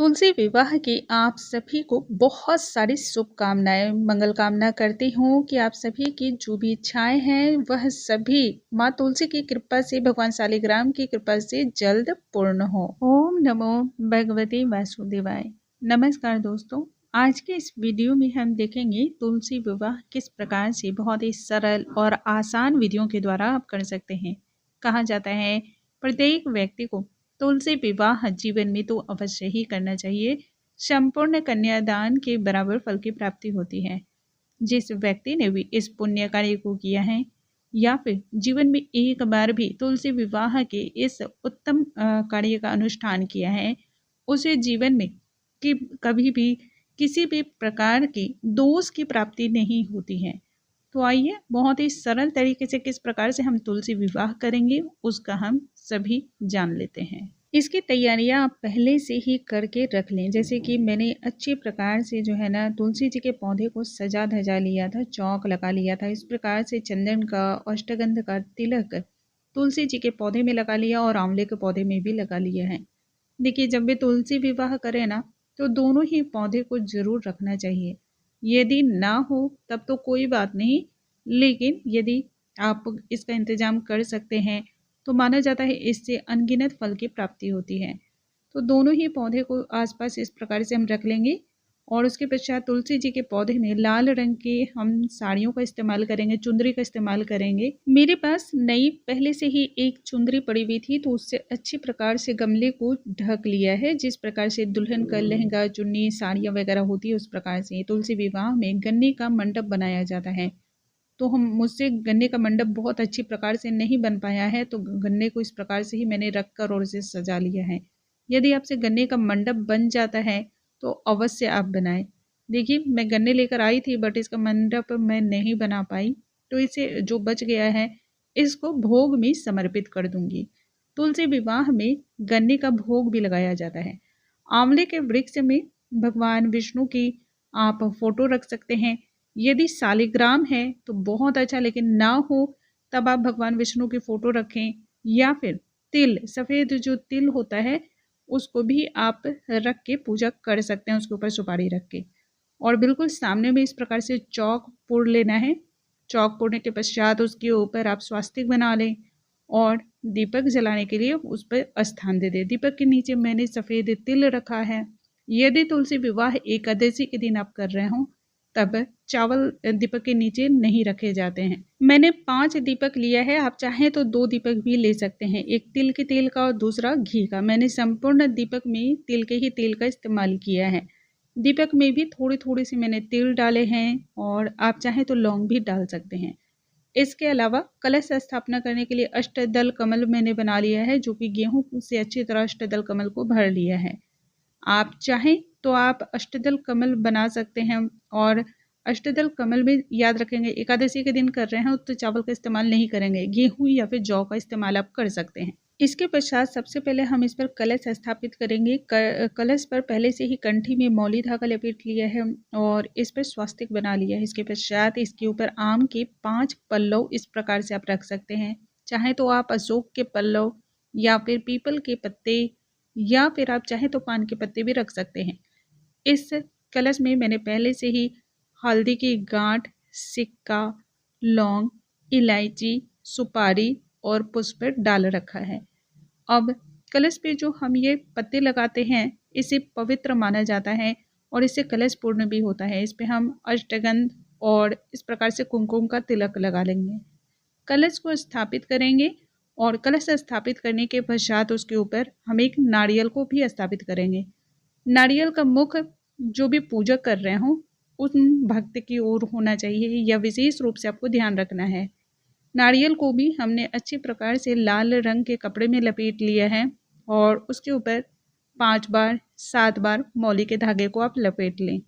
तुलसी विवाह की आप सभी को बहुत सारी शुभकामनाएं मंगल कामना करती हूँ कि आप सभी की जो भी इच्छाएं हैं वह सभी माँ तुलसी की कृपा से भगवान शालिग्राम की कृपा से जल्द पूर्ण हो। ओम नमो भगवती वासुदेवाय। नमस्कार दोस्तों, आज के इस वीडियो में हम देखेंगे तुलसी विवाह किस प्रकार से बहुत ही सरल और आसान विधियों के द्वारा आप कर सकते हैं। कहा जाता है प्रत्येक व्यक्ति को तुलसी विवाह जीवन में तो अवश्य ही करना चाहिए। संपूर्ण कन्यादान के बराबर फल की प्राप्ति होती है। जिस व्यक्ति ने भी इस पुण्य कार्य को किया है या फिर जीवन में एक बार भी तुलसी विवाह के इस उत्तम कार्य का अनुष्ठान किया है, उसे जीवन में कि कभी भी किसी भी प्रकार की दोष की प्राप्ति नहीं होती है। तो आइए बहुत ही सरल तरीके से किस प्रकार से हम तुलसी विवाह करेंगे उसका हम सभी जान लेते हैं। इसकी तैयारियां आप पहले से ही करके रख लें। जैसे कि मैंने अच्छे प्रकार से जो है ना तुलसी जी के पौधे को सजा धजा लिया था, चौक लगा लिया था। इस प्रकार से चंदन का अष्टगंध का तिलक तुलसी जी के पौधे में लगा लिया और आंवले के पौधे में भी लगा लिया है। देखिए, जब भी तुलसी विवाह करें ना तो दोनों ही पौधे को जरूर रखना चाहिए। यदि ना हो तब तो कोई बात नहीं, लेकिन यदि आप इसका इंतजाम कर सकते हैं तो माना जाता है इससे अनगिनत फल की प्राप्ति होती है। तो दोनों ही पौधे को आसपास इस प्रकार से हम रख लेंगे और उसके पश्चात तुलसी जी के पौधे में लाल रंग के हम साड़ियों का इस्तेमाल करेंगे, चुंदरी का इस्तेमाल करेंगे। मेरे पास नई पहले से ही एक चुंदरी पड़ी हुई थी तो उससे अच्छी प्रकार से गमले को ढक लिया है। जिस प्रकार से दुल्हन का लहंगा, चुन्नी, साड़ियाँ वगैरह होती है उस प्रकार से तुलसी विवाह में गन्ने का मंडप बनाया जाता है। तो हम मुझसे गन्ने का मंडप बहुत अच्छी प्रकार से नहीं बन पाया है तो गन्ने को इस प्रकार से ही मैंने रख कर और इसे सजा लिया है। यदि आपसे गन्ने का मंडप बन जाता है तो अवश्य आप बनाएं। देखिए, मैं गन्ने लेकर आई थी बट इसका मंडप मैं नहीं बना पाई, तो इसे जो बच गया है इसको भोग में समर्पित कर दूंगी। तुलसी विवाह में गन्ने का भोग भी लगाया जाता है। आंवले के वृक्ष में भगवान विष्णु की आप फोटो रख सकते हैं। यदि शालिग्राम है तो बहुत अच्छा, लेकिन ना हो तब आप भगवान विष्णु की फोटो रखें या फिर तिल, सफ़ेद जो तिल होता है उसको भी आप रख के पूजा कर सकते हैं, उसके ऊपर सुपारी रख के। और बिल्कुल सामने में इस प्रकार से चौक पुर लेना है। चौक पुरने के पश्चात उसके ऊपर आप स्वास्तिक बना लें और दीपक जलाने के लिए उस पर स्थान दे दें। दीपक के नीचे मैंने सफ़ेद तिल रखा है। यदि तुलसी विवाह एकादशी के दिन आप कर रहे हों तब चावल दीपक के नीचे नहीं रखे जाते हैं। मैंने 5 दीपक लिया है, आप चाहें तो 2 दीपक भी ले सकते हैं, एक तिल के तेल का और दूसरा घी का। मैंने संपूर्ण दीपक में तिल के ही तेल का इस्तेमाल किया है। दीपक में भी थोड़ी थोड़ी सी मैंने तिल डाले हैं और आप चाहें तो लौंग भी डाल सकते हैं। इसके अलावा कलश स्थापना करने के लिए अष्टदल कमल मैंने बना लिया है, जो कि गेहूं से अच्छी तरह अष्टदल कमल को भर लिया है। आप चाहें तो आप अष्टदल कमल बना सकते हैं और अष्टदल कमल में याद रखेंगे एकादशी के दिन कर रहे हैं तो चावल का इस्तेमाल नहीं करेंगे, गेहूं या फिर जौ का इस्तेमाल आप कर सकते हैं। इसके पश्चात सबसे पहले हम इस पर कलश स्थापित करेंगे। कलश पर पहले से ही कंठी में मौली धागा लपेट लिया है और इस पर स्वास्तिक बना लिया है। इसके पश्चात इसके ऊपर आम के 5 पल्लव इस प्रकार से आप रख सकते हैं। चाहे तो आप अशोक के पल्लव या फिर पीपल के पत्ते या फिर आप चाहें तो पान के पत्ते भी रख सकते हैं। इस कलश में मैंने पहले से ही हल्दी की गांठ, सिक्का, लौंग, इलायची, सुपारी और पुष्प डाल रखा है। अब कलश पे जो हम ये पत्ते लगाते हैं इसे पवित्र माना जाता है और इससे कलश पूर्ण भी होता है। इस पे हम अष्टगंध और इस प्रकार से कुमकुम का तिलक लगा लेंगे। कलश को स्थापित करेंगे और कलश स्थापित करने के पश्चात उसके ऊपर हम एक नारियल को भी स्थापित करेंगे। नारियल का मुख जो भी पूजा कर रहे हों उस भक्त की ओर होना चाहिए, या विशेष रूप से आपको ध्यान रखना है। नारियल को भी हमने अच्छी प्रकार से लाल रंग के कपड़े में लपेट लिया है और उसके ऊपर 5 बार 7 बार मौली के धागे को आप लपेट लें।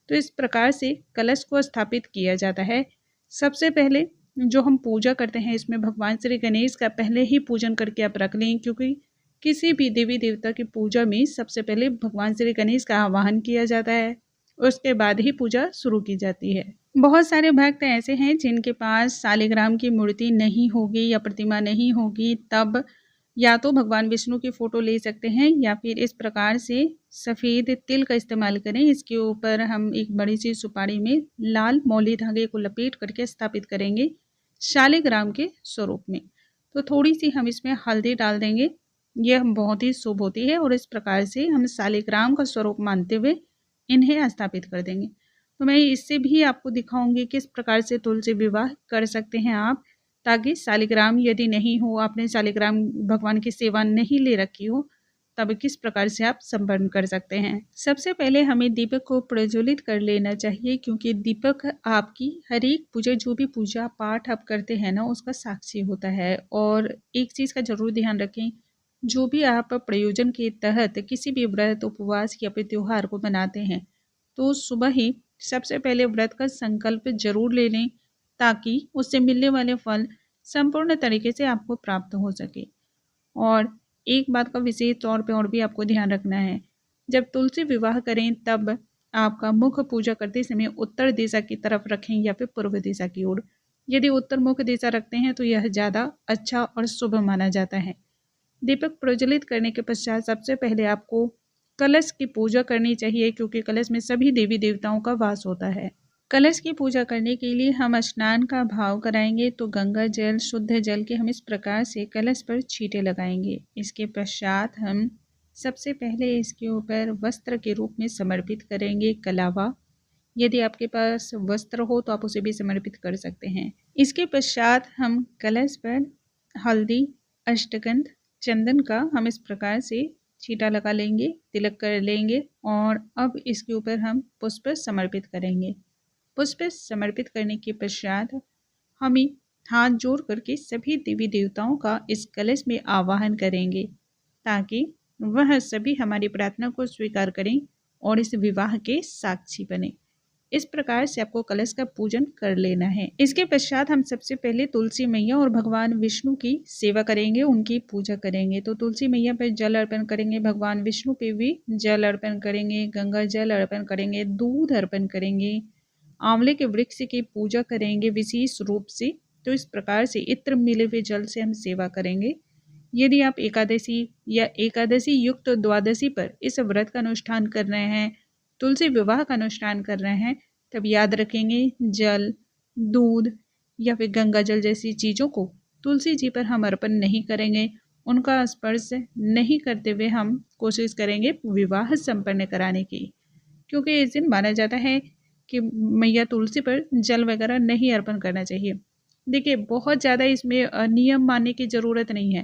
तो इस प्रकार से कलश को स्थापित किया जाता है। सबसे पहले जो हम पूजा करते हैं इसमें भगवान श्री गणेश का पहले ही पूजन करके आप रख लें, क्योंकि किसी भी देवी देवता की पूजा में सबसे पहले भगवान श्री गणेश का आवाहन किया जाता है, उसके बाद ही पूजा शुरू की जाती है। बहुत सारे भक्त ऐसे हैं जिनके पास शालिग्राम की मूर्ति नहीं होगी या प्रतिमा नहीं होगी, तब या तो भगवान विष्णु की फ़ोटो ले सकते हैं या फिर इस प्रकार से सफ़ेद तिल का इस्तेमाल करें। इसके ऊपर हम एक बड़ी सी सुपारी में लाल मौली धागे को लपेट करके स्थापित करेंगे शालिग्राम के स्वरूप में। तो थोड़ी सी हम इसमें हल्दी डाल देंगे, यह बहुत ही शुभ होती है और इस प्रकार से हम शालिग्राम का स्वरूप मानते हुए इन्हें स्थापित कर देंगे। तो मैं इससे भी आपको दिखाऊंगी किस प्रकार से तुलसी विवाह कर सकते हैं आप, ताकि शालिग्राम यदि नहीं हो, आपने शालिग्राम भगवान की सेवा नहीं ले रखी हो, तब किस प्रकार से आप संपन्न कर सकते हैं। सबसे पहले हमें दीपक को प्रज्वलित कर लेना चाहिए, क्योंकि दीपक आपकी हर एक पूजा, जो भी पूजा पाठ आप करते हैं ना, उसका साक्षी होता है। और एक चीज़ का जरूर ध्यान रखें, जो भी आप प्रयोजन के तहत किसी भी व्रत, उपवास या फिर त्योहार को बनाते हैं, तो सुबह ही सबसे पहले व्रत का संकल्प जरूर ले लें, ताकि उससे मिलने वाले फल संपूर्ण तरीके से आपको प्राप्त हो सके। और एक बात का विशेष तौर पे और भी आपको ध्यान रखना है, जब तुलसी विवाह करें तब आपका मुख पूजा करते समय उत्तर दिशा की तरफ रखें या फिर पूर्व दिशा की ओर। यदि उत्तर मुख दिशा रखते हैं तो यह ज़्यादा अच्छा और शुभ माना जाता है। दीपक प्रज्वलित करने के पश्चात सबसे पहले आपको कलश की पूजा करनी चाहिए, क्योंकि कलश में सभी देवी देवताओं का वास होता है। कलश की पूजा करने के लिए हम स्नान का भाव कराएंगे, तो गंगा जल, शुद्ध जल के हम इस प्रकार से कलश पर छींटे लगाएंगे। इसके पश्चात हम सबसे पहले इसके ऊपर वस्त्र के रूप में समर्पित करेंगे कलावा। यदि आपके पास वस्त्र हो तो आप उसे भी समर्पित कर सकते हैं। इसके पश्चात हम कलश पर हल्दी, अष्टगंध, चंदन का हम इस प्रकार से छींटा लगा लेंगे, तिलक कर लेंगे और अब इसके ऊपर हम पुष्प समर्पित करेंगे। पुष्प समर्पित करने के पश्चात हमें हाथ जोड़ करके सभी देवी देवताओं का इस कलश में आवाहन करेंगे, ताकि वह सभी हमारी प्रार्थना को स्वीकार करें और इस विवाह के साक्षी बने। इस प्रकार से आपको कलश का पूजन कर लेना है। इसके पश्चात हम सबसे पहले तुलसी मैया और भगवान विष्णु की सेवा करेंगे, उनकी पूजा करेंगे। तो तुलसी मैया पर जल अर्पण करेंगे, भगवान विष्णु पे भी जल अर्पण करेंगे, गंगा जल अर्पण करेंगे, दूध अर्पण करेंगे, आंवले के वृक्ष की पूजा करेंगे विशेष रूप से। तो इस प्रकार से इत्र मिले हुए जल से हम सेवा करेंगे। यदि आप एकादशी या एकादशी युक्त द्वादशी पर इस व्रत का अनुष्ठान कर रहे हैं, तुलसी विवाह का अनुष्ठान कर रहे हैं, तब याद रखेंगे जल, दूध या फिर गंगा जल जैसी चीज़ों को तुलसी जी पर हम अर्पण नहीं करेंगे। उनका स्पर्श नहीं करते हुए हम कोशिश करेंगे विवाह संपन्न कराने की, क्योंकि इस दिन माना जाता है कि मैया तुलसी पर जल वगैरह नहीं अर्पण करना चाहिए। देखिए, बहुत ज़्यादा इसमें नियम मानने की ज़रूरत नहीं है,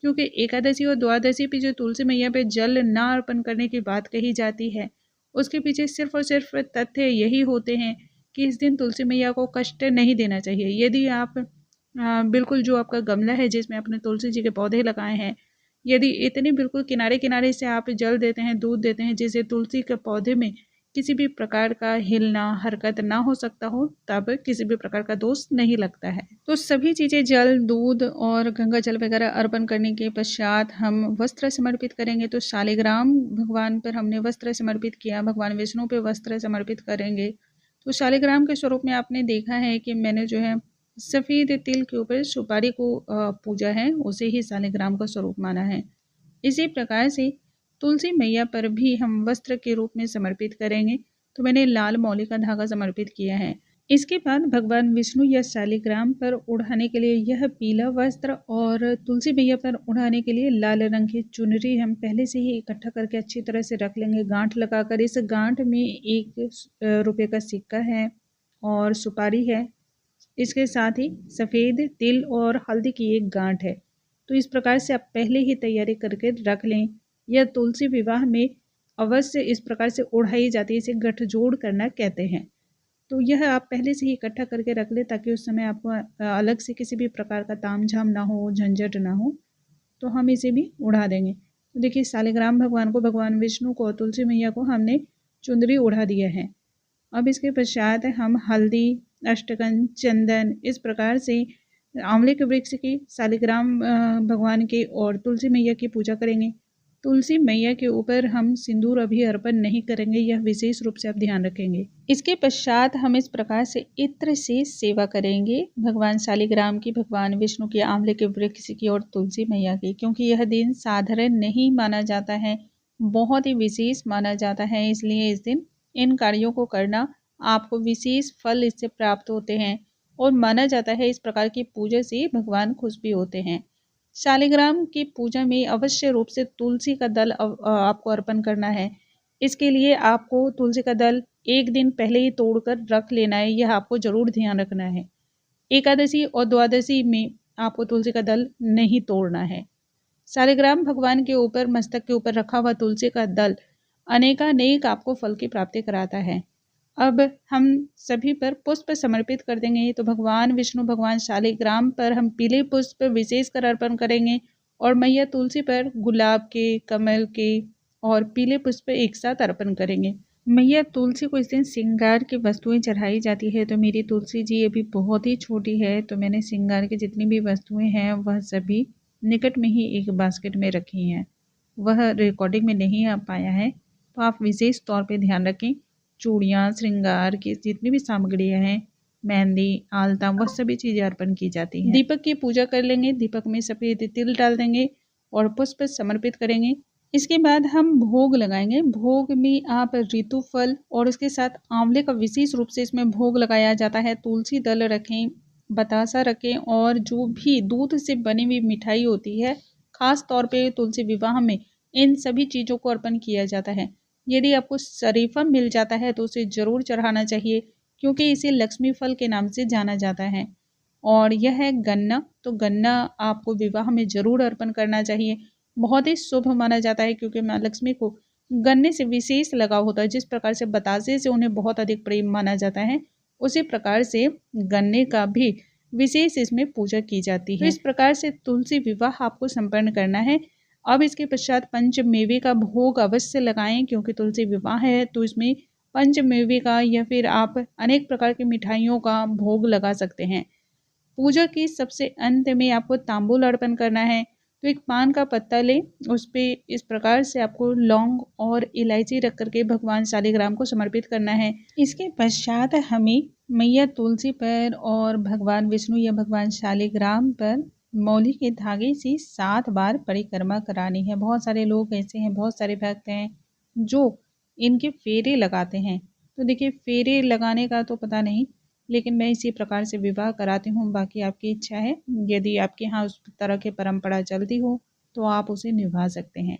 क्योंकि एकादशी और द्वादशी पे जो तुलसी मैया पे जल ना अर्पण करने की बात कही जाती है, उसके पीछे सिर्फ और सिर्फ तथ्य यही होते हैं कि इस दिन तुलसी मैया को कष्ट नहीं देना चाहिए। यदि आप बिल्कुल जो आपका गमला है जिसमें आपने तुलसी जी के पौधे लगाए हैं, यदि इतने बिल्कुल किनारे किनारे से आप जल देते हैं, दूध देते हैं, जिससे तुलसी के पौधे में किसी भी प्रकार का हिलना, हरकत ना हो सकता हो, तब किसी भी प्रकार का दोष नहीं लगता है। तो सभी चीज़ें जल, दूध और गंगा जल वगैरह अर्पण करने के पश्चात हम वस्त्र समर्पित करेंगे। तो शालिग्राम भगवान पर हमने वस्त्र समर्पित किया, भगवान विष्णु पे वस्त्र समर्पित करेंगे। तो शालिग्राम के स्वरूप में आपने देखा है कि मैंने जो है सफ़ेद तिल के ऊपर सुपारी को पूजा है, उसे ही शालिग्राम का स्वरूप माना है। इसी प्रकार से तुलसी मैया पर भी हम वस्त्र के रूप में समर्पित करेंगे। तो मैंने लाल मौली का धागा समर्पित किया है। इसके बाद भगवान विष्णु या शालिग्राम पर उड़ाने के लिए यह पीला वस्त्र और तुलसी मैया पर उड़ाने के लिए लाल रंग की चुनरी हम पहले से ही इकट्ठा करके अच्छी तरह से रख लेंगे, गांठ लगाकर। इस गांठ में 1 रुपये का सिक्का है और सुपारी है। इसके साथ ही सफ़ेद तिल और हल्दी की एक गांठ है। तो इस प्रकार से आप पहले ही तैयारी करके रख लें। यह तुलसी विवाह में अवश्य इस प्रकार से उड़ाई जाती है, इसे गठजोड़ करना कहते हैं। तो यह आप पहले से ही इकट्ठा करके रख लें, ताकि उस समय आपको अलग से किसी भी प्रकार का तामझाम ना हो, झंझट ना हो। तो हम इसे भी उड़ा देंगे। तो देखिए, शालिग्राम भगवान को, भगवान विष्णु को, तुलसी मैया को हमने चुंदरी उड़ा दिया है। अब इसके पश्चात हम हल्दी, अष्टगंध, चंदन, इस प्रकार से आंवले के वृक्ष की, शालिग्राम भगवान के और तुलसी मैया की पूजा करेंगे। तुलसी मैया के ऊपर हम सिंदूर अभी अर्पण नहीं करेंगे, यह विशेष रूप से आप ध्यान रखेंगे। इसके पश्चात हम इस प्रकार से इत्र से सेवा करेंगे भगवान शालिग्राम की, भगवान विष्णु की, आंवले के वृक्ष की और तुलसी मैया की, क्योंकि यह दिन साधारण नहीं माना जाता है, बहुत ही विशेष माना जाता है। इसलिए इस दिन इन कार्यों को करना आपको विशेष फल इससे प्राप्त होते हैं और माना जाता है इस प्रकार की पूजा से भगवान खुश भी होते हैं। शालिग्राम की पूजा में अवश्य रूप से तुलसी का दल आपको अर्पण करना है। इसके लिए आपको तुलसी का दल एक दिन पहले ही तोड़कर रख लेना है, यह आपको जरूर ध्यान रखना है। एकादशी और द्वादशी में आपको तुलसी का दल नहीं तोड़ना है। शालिग्राम भगवान के ऊपर, मस्तक के ऊपर रखा हुआ तुलसी का दल अनेकानेक आपको फल की प्राप्ति कराता है। अब हम सभी पर पुष्प समर्पित कर देंगे। तो भगवान विष्णु, भगवान शालिग्राम पर हम पीले पुष्प विशेष कर अर्पण करेंगे और मैया तुलसी पर गुलाब के, कमल के और पीले पुष्प एक साथ अर्पण करेंगे। मैया तुलसी को इस दिन श्रृंगार की वस्तुएं चढ़ाई जाती है। तो मेरी तुलसी जी अभी बहुत ही छोटी है, तो मैंने श्रृंगार की जितनी भी वस्तुएं हैं वह सभी निकट में ही एक बास्केट में रखी हैं। वह रिकॉर्डिंग में नहीं आ पाया है, तो आप विशेष तौर पे ध्यान रखें। चूड़ियाँ, श्रृंगार की जितनी भी सामग्रियाँ हैं, मेहंदी, आलता, वह सभी चीज़ें अर्पण की जाती हैं। दीपक की पूजा कर लेंगे, दीपक में सफ़ेद तिल डाल देंगे और पुष्प समर्पित करेंगे। इसके बाद हम भोग लगाएंगे। भोग में आप ऋतु फल और उसके साथ आंवले का विशेष रूप से इसमें भोग लगाया जाता है। तुलसी दल रखें, बतासा रखें और जो भी दूध से बनी हुई मिठाई होती है, खास तौर पे तुलसी विवाह में इन सभी चीज़ों को अर्पण किया जाता है। यदि आपको शरीफा मिल जाता है तो उसे ज़रूर चढ़ाना चाहिए, क्योंकि इसे लक्ष्मी फल के नाम से जाना जाता है। और यह है गन्ना, तो गन्ना आपको विवाह में ज़रूर अर्पण करना चाहिए। बहुत ही शुभ माना जाता है, क्योंकि माँ लक्ष्मी को गन्ने से विशेष लगाव होता है। जिस प्रकार से बतासे से उन्हें बहुत अधिक प्रेम माना जाता है, उसी प्रकार से गन्ने का भी विशेष इसमें पूजा की जाती है। तो इस प्रकार से तुलसी विवाह आपको संपन्न करना है। अब इसके पश्चात पंचमेवे का भोग अवश्य लगाएं, क्योंकि तुलसी विवाह है तो इसमें पंचमेवे का या फिर आप अनेक प्रकार की मिठाइयों का भोग लगा सकते हैं। पूजा के सबसे अंत में आपको तांबूल अर्पण करना है। तो एक पान का पत्ता लें, उस पर इस प्रकार से आपको लौंग और इलायची रख करके भगवान शालिग्राम को समर्पित करना है। इसके पश्चात हमें मैया तुलसी पर और भगवान विष्णु या भगवान शालिग्राम पर मौली के धागे से 7 बार परिक्रमा करानी है। बहुत सारे लोग ऐसे हैं, बहुत सारे भक्त हैं जो इनके फेरे लगाते हैं। तो देखिए, फेरे लगाने का तो पता नहीं, लेकिन मैं इसी प्रकार से विवाह कराती हूँ। बाकी आपकी इच्छा है, यदि आपके यहाँ उस तरह की परंपरा चलती हो तो आप उसे निभा सकते हैं।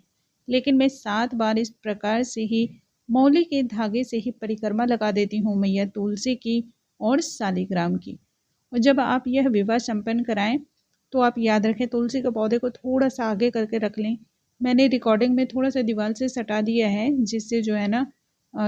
लेकिन मैं 7 बार इस प्रकार से ही मौली के धागे से ही परिक्रमा लगा देती हूँ मैया तुलसी की और शालिग्राम की। और जब आप यह विवाह संपन्न कराएं तो आप याद रखें, तुलसी के पौधे को थोड़ा सा आगे करके रख लें। मैंने रिकॉर्डिंग में थोड़ा सा दीवार से सटा दिया है, जिससे जो है ना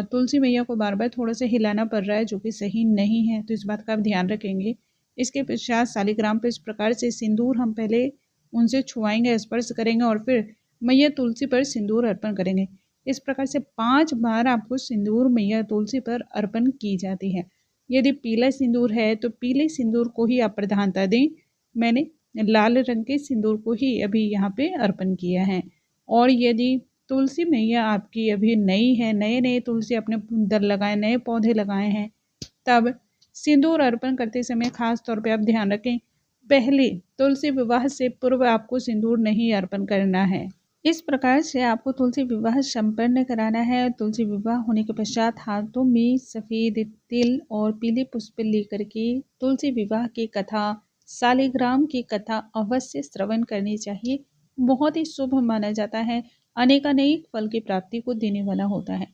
तुलसी मैया को बार बार थोड़ा सा हिलाना पड़ रहा है, जो कि सही नहीं है, तो इस बात का आप ध्यान रखेंगे। इसके पश्चात शालिग्राम पर इस प्रकार से सिंदूर हम पहले उनसे छुआएंगे, स्पर्श करेंगे और फिर मैया तुलसी पर सिंदूर अर्पण करेंगे। इस प्रकार से 5 बार आपको सिंदूर मैया तुलसी पर अर्पण की जाती है। यदि पीला सिंदूर है तो पीले सिंदूर को ही आप प्रधानता दें। मैंने लाल रंग के सिंदूर को ही अभी यहाँ पे अर्पण किया है। और यदि तुलसी मैया आपकी अभी नई है, नए नए तुलसी अपने दल लगाए, नए पौधे लगाए हैं, तब सिंदूर अर्पण करते समय खास तौर पे आप ध्यान रखें, पहले तुलसी विवाह से पूर्व आपको सिंदूर नहीं अर्पण करना है। इस प्रकार से आपको तुलसी विवाह संपन्न कराना है। तुलसी विवाह होने के पश्चात हाथों में सफ़ेद तिल और पीले पुष्प लेकर के तुलसी विवाह की कथा, शालिग्राम की कथा अवश्य श्रवण करनी चाहिए। बहुत ही शुभ माना जाता है, अनेकानेक फल की प्राप्ति को देने वाला होता है।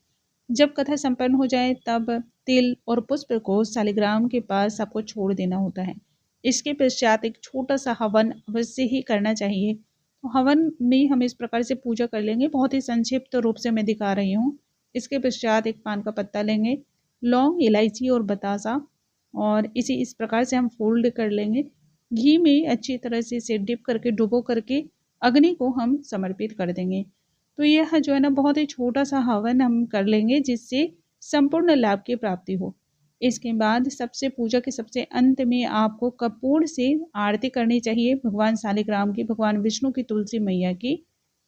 जब कथा संपन्न हो जाए तब तिल और पुष्प को शालिग्राम के पास आपको छोड़ देना होता है। इसके पश्चात एक छोटा सा हवन अवश्य ही करना चाहिए। तो हवन में हम इस प्रकार से पूजा कर लेंगे, बहुत ही संक्षिप्त रूप से मैं दिखा रही हूँ। इसके पश्चात एक पान का पत्ता लेंगे, लौंग, इलायची और बतासा, और इस प्रकार से हम फोल्ड कर लेंगे। घी में अच्छी तरह से इसे डिप करके, डुबो करके अग्नि को हम समर्पित कर देंगे। तो यह जो है ना, बहुत ही छोटा सा हवन हम कर लेंगे, जिससे संपूर्ण लाभ की प्राप्ति हो। इसके बाद सबसे पूजा के सबसे अंत में आपको कपूर से आरती करनी चाहिए, भगवान शालिग्राम की, भगवान विष्णु की, तुलसी मैया की।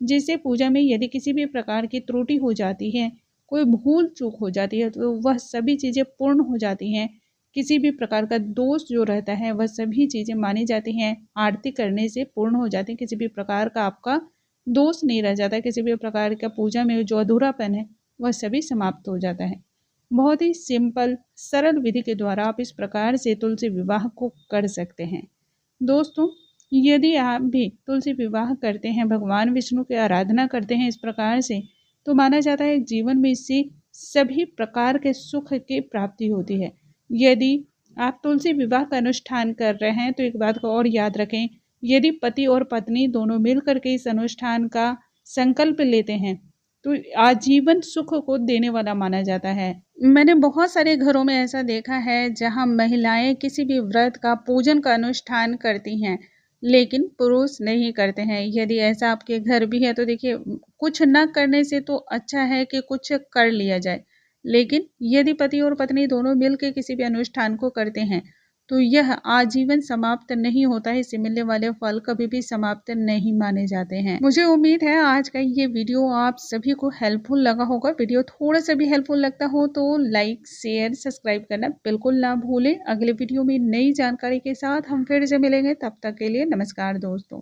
जिससे पूजा में यदि किसी भी प्रकार की त्रुटि हो जाती है, कोई भूल चूक हो जाती है, तो वह सभी चीज़ें पूर्ण हो जाती हैं। किसी भी प्रकार का दोष जो रहता है वह सभी चीज़ें मानी जाती हैं, आरती करने से पूर्ण हो जाती हैं। किसी भी प्रकार का आपका दोष नहीं रह जाता, किसी भी प्रकार का पूजा में जो अधूरापन है वह सभी समाप्त हो जाता है। बहुत ही सिंपल सरल विधि के द्वारा आप इस प्रकार से तुलसी विवाह को कर सकते हैं। दोस्तों, यदि आप भी तुलसी विवाह करते हैं, भगवान विष्णु की आराधना करते हैं इस प्रकार से, तो माना जाता है जीवन में इससे सभी प्रकार के सुख की प्राप्ति होती है। यदि आप तुलसी विवाह का अनुष्ठान कर रहे हैं तो एक बात को और याद रखें, यदि पति और पत्नी दोनों मिल करके इस अनुष्ठान का संकल्प लेते हैं तो आजीवन सुख को देने वाला माना जाता है। मैंने बहुत सारे घरों में ऐसा देखा है जहां महिलाएं किसी भी व्रत का पूजन का अनुष्ठान करती हैं, लेकिन पुरुष नहीं करते हैं। यदि ऐसा आपके घर भी है तो देखिए, कुछ न करने से तो अच्छा है कि कुछ कर लिया जाए। लेकिन यदि पति और पत्नी दोनों मिलकर किसी भी अनुष्ठान को करते हैं तो यह आजीवन समाप्त नहीं होता है। इससे मिलने वाले फल कभी भी समाप्त नहीं माने जाते हैं। मुझे उम्मीद है आज का ये वीडियो आप सभी को हेल्पफुल लगा होगा। वीडियो थोड़ा सा भी हेल्पफुल लगता हो तो लाइक शेयर सब्सक्राइब करना बिल्कुल ना भूलें। अगले वीडियो में नई जानकारी के साथ हम फिर से मिलेंगे, तब तक के लिए नमस्कार दोस्तों।